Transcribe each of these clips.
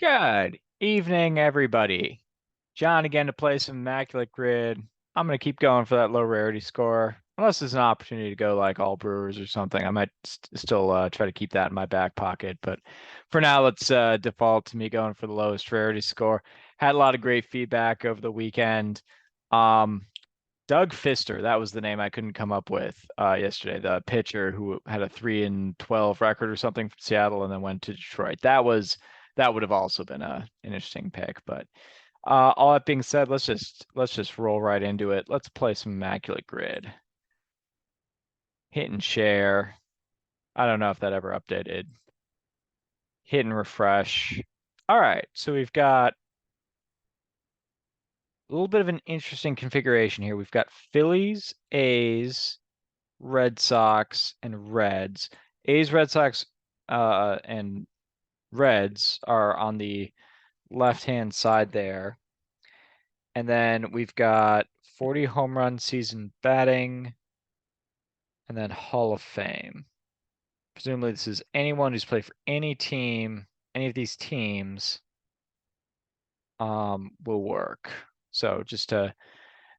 Good evening, everybody. John again to play some Immaculate Grid. I'm going to keep going for that low rarity score. Unless there's an opportunity to go like all Brewers or something, I might still try to keep that in my back pocket. But for now, let's default to me going for the lowest rarity score. Had a lot of great feedback over the weekend. Um, Doug Fister, that was the name I couldn't come up with yesterday. The pitcher who had a 3-12 record or something from Seattle and then went to Detroit. That would have also been an interesting pick. But all that being said, let's just roll right into it. Let's play some Immaculate Grid. Hit and share. I don't know if that ever updated. Hit and refresh. All right, so we've got a little bit of an interesting configuration here. We've got Phillies, A's, Red Sox, and Reds. A's, Red Sox, and Reds are on the left-hand side there. And then we've got 40 home run season batting, and then Hall of Fame. Presumably this is anyone who's played for any team, any of these teams, will work. So just to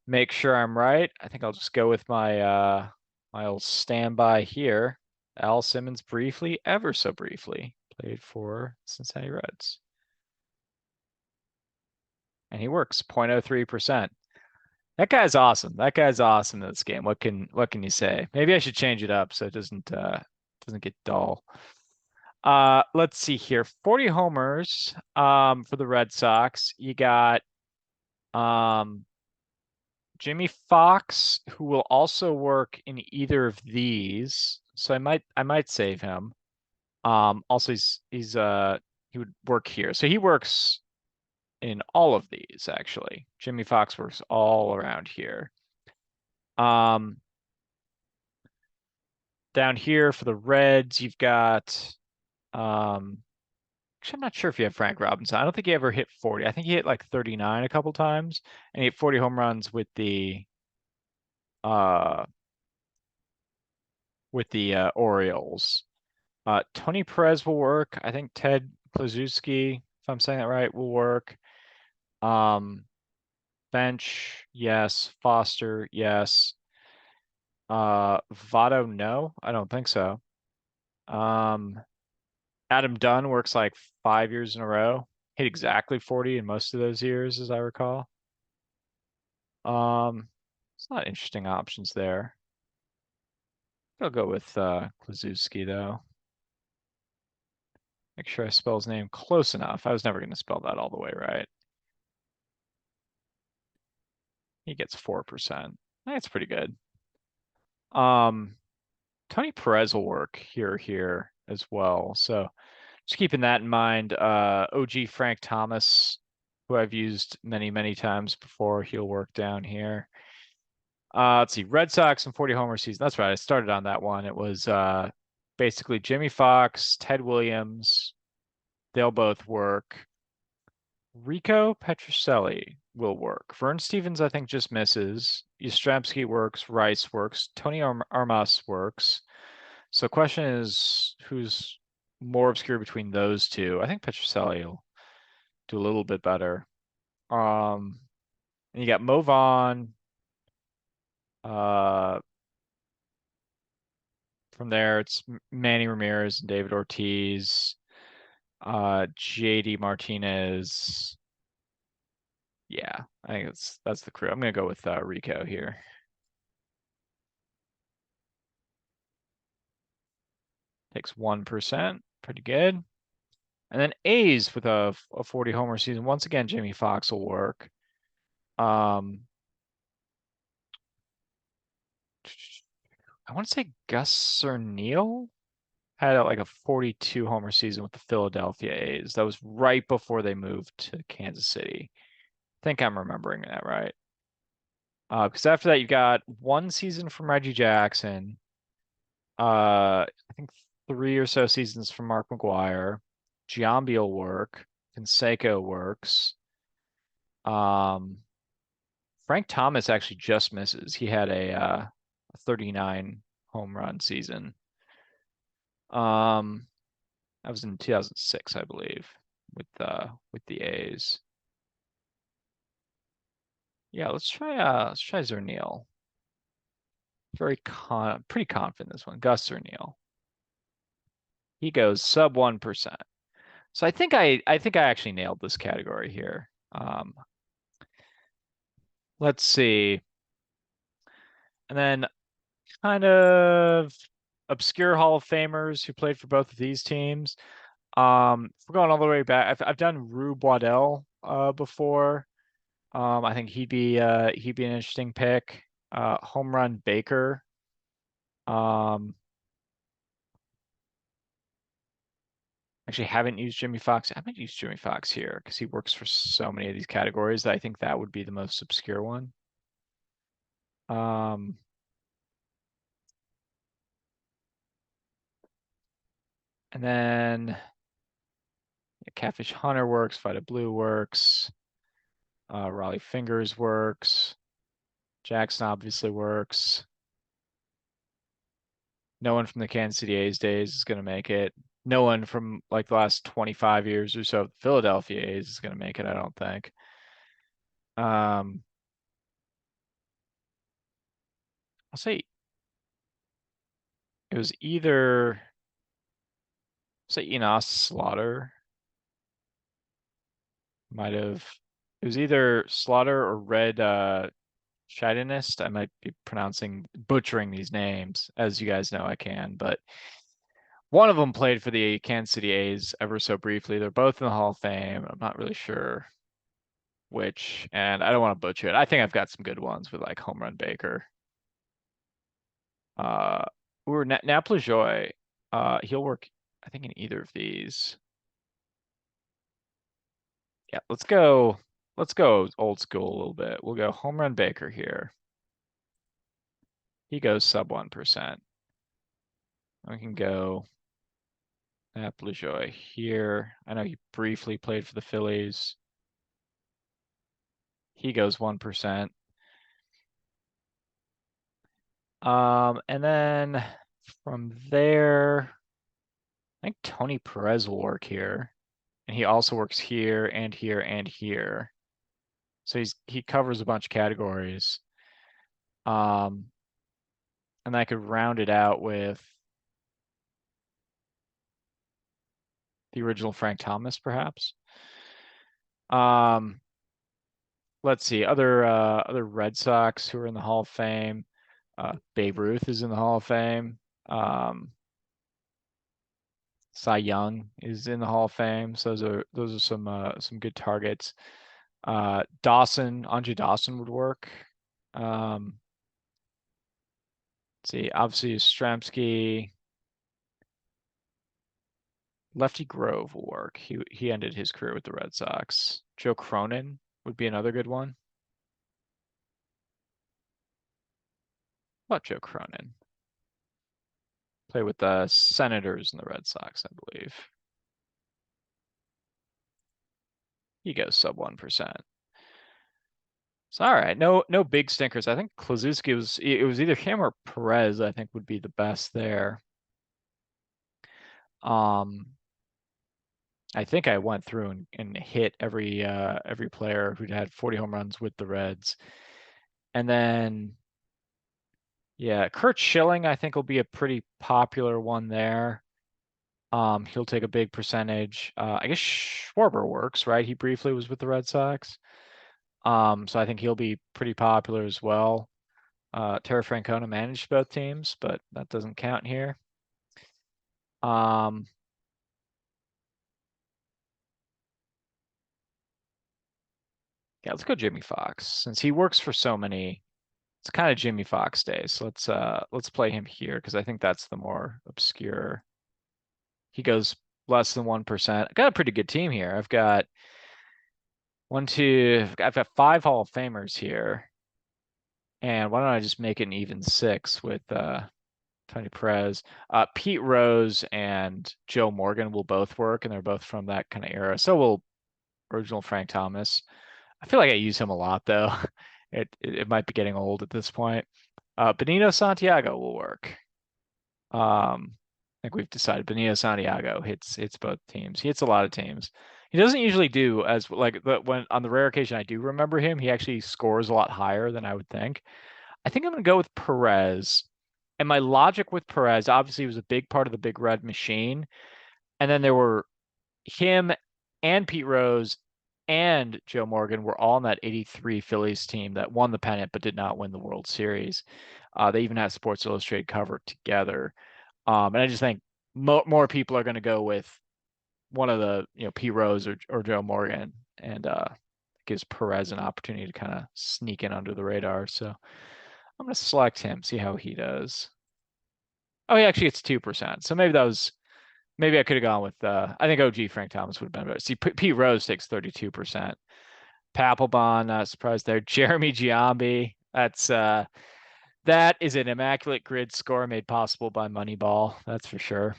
make sure I'm right, I think I'll just go with my old standby here. Al Simmons briefly, ever so briefly, played for Cincinnati Reds. And he works 0.03%. That guy's awesome. That guy's awesome in this game. What can you say? Maybe I should change it up so it doesn't get dull. Let's see here. 40 homers for the Red Sox. You got Jimmy Fox, who will also work in either of these. So I might save him. Also he would work here. So he works in all of these actually. Jimmy Fox works all around here. Um, Down here for the Reds, you've got actually I'm not sure if you have Frank Robinson. I don't think he ever hit 40. I think he hit like 39 a couple times, and he hit 40 home runs uh with the Orioles. Tony Perez will work. I think Ted Kluszewski, if I'm saying that right, will work. Um, Bench, yes. Foster, yes. Votto, no, I don't think so. Um, Adam Dunn works like 5 years in a row. Hit exactly 40 in most of those years, as I recall. It's not interesting options there. I'll go with Kluszewski though. Make sure I spell his name close enough. I was never going to spell that all the way right. He gets 4%. That's pretty good. Tony Perez will work here as well. So just keeping that in mind. OG Frank Thomas, who I've used many times before, he'll work down here. Let's see, Red Sox and 40 homer season. That's right. I started on that one. It was basically Jimmy Fox, Ted Williams. They'll both work. Rico Petrocelli will work. Vern Stevens, I think, just misses. Yastrzemski works. Rice works. Tony Armas works. So the question is, who's more obscure between those two? I think Petrocelli will do a little bit better. And you got Mo Vaughn. From there, it's Manny Ramirez and David Ortiz. JD Martinez. Yeah, I think that's the crew. I'm gonna go with Rico here. Takes 1%. Pretty good. And then A's with a 40 homer season. Once again, Jimmy Fox will work. I want to say Gus Cerneal had like a 42 homer season with the Philadelphia A's. That was right before they moved to Kansas City. I think I'm remembering that right. Because after that, you got one season from Reggie Jackson. I think 3 or so seasons from Mark McGwire. Giambi will work. Canseco works. Frank Thomas actually just misses. He had a 39 home run season. That was in 2006, I believe. with the A's. Yeah, let's try Zerniel. Pretty confident this one. Gus Zerniel. He goes sub 1%. So I think I actually nailed this category here. Let's see. And then kind of obscure Hall of Famers who played for both of these teams. If we're going all the way back, I've done Rube Waddell before. I think he'd be an interesting pick. Home Run Baker. Um, actually haven't used Jimmy Fox. I might use Jimmy Fox here because he works for so many of these categories that I think that would be the most obscure one. Um, and then Catfish Hunter works. Vita Blue works. Raleigh Fingers works. Jackson obviously works. No one from the Kansas City A's days is going to make it. No one from like the last 25 years or so of the Philadelphia A's is going to make it, I don't think. Um, I'll say it was either say Enos Slaughter might have it was either Slaughter or Red Shadinist. I might be butchering these names, as you guys know I can, but one of them played for the Kansas City A's ever so briefly. They're both in the Hall of Fame. I'm not really sure which, and I don't want to butcher it. I think I've got some good ones with like Home Run Baker. Uh, Nap Lajoie. He'll work, I think, in either of these. Yeah, let's go. Let's go old school a little bit. We'll go Home Run Baker here. He goes sub 1%. We can go Nap Lajoie here. I know he briefly played for the Phillies. He goes 1%. And then from there, I think Tony Perez will work here. And he also works here and here and here. So he covers a bunch of categories. Um, and I could round it out with the original Frank Thomas, perhaps. Um, let's see, other Red Sox who are in the Hall of Fame. Babe Ruth is in the Hall of Fame. Cy Young is in the Hall of Fame. So those are some good targets. Andre Dawson would work. Let's see, obviously Stramsky, Lefty Grove will work. He ended his career with the Red Sox. Joe Cronin would be another good one. What Joe Cronin? Play with the Senators and the Red Sox, I believe. He goes sub 1%. So all right, no big stinkers. I think Klazuski was either him or Perez, I think would be the best there. I think I went through and hit every player who'd had 40 home runs with the Reds. And then yeah, Kurt Schilling I think will be a pretty popular one there. He'll take a big percentage. I guess Schwarber works, right? He briefly was with the Red Sox. So I think he'll be pretty popular as well. Terry Francona managed both teams, but that doesn't count here. Um, yeah, let's go Jimmy Fox. Since he works for so many, it's kind of Jimmy Fox days. So let's play him here because I think that's the more obscure. He goes less than 1%. I've got a pretty good team here. I've got I've got 5 Hall of Famers here. And why don't I just make it an even 6 with Tony Perez. Pete Rose and Joe Morgan will both work, and they're both from that kind of era. So will original Frank Thomas. I feel like I use him a lot though. It might be getting old at this point. Benito Santiago will work. I think we've decided Benito Santiago hits both teams. He hits a lot of teams. He doesn't usually do as like, but when on the rare occasion I do remember him, he actually scores a lot higher than I would think. I think I'm gonna go with Perez. And my logic with Perez, obviously, he was a big part of the Big Red Machine. And then there were him and Pete Rose and Joe Morgan were all on that 83 Phillies team that won the pennant but did not win the World Series. They even had Sports Illustrated cover together. And I just think more people are going to go with one of the, Pete Rose or Joe Morgan, and gives Perez an opportunity to kind of sneak in under the radar. So I'm going to select him, see how he does. Oh, he actually gets 2%. So maybe I could have gone with I think OG Frank Thomas would have been better. See, Pete Rose takes 32%. Papelbon, not surprised there. Jeremy Giambi, that is an immaculate grid score made possible by Moneyball. That's for sure.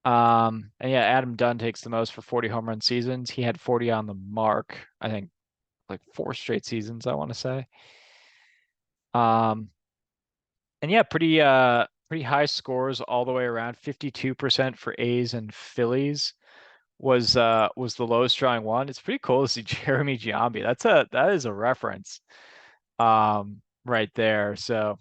And yeah, Adam Dunn takes the most for 40 home run seasons. He had 40 on the mark, I think, like 4 straight seasons, I want to say. Um, and yeah, pretty high scores all the way around. 52% for A's and Phillies was the lowest drawing one. It's pretty cool to see Jeremy Giambi. That is a reference right there. So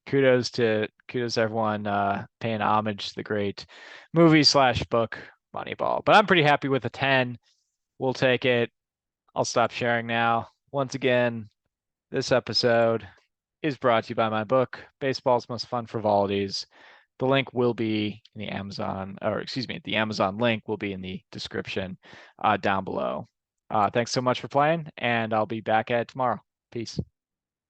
kudos to everyone paying homage to the great movie slash book Moneyball. But I'm pretty happy with a 10. We'll take it. I'll stop sharing now. Once again, this episode is brought to you by my book, Baseball's Most Fun Frivolities. The link will be in the Amazon, or excuse me, the Amazon link will be in the description down below. Thanks so much for playing, and I'll be back at it tomorrow. Peace.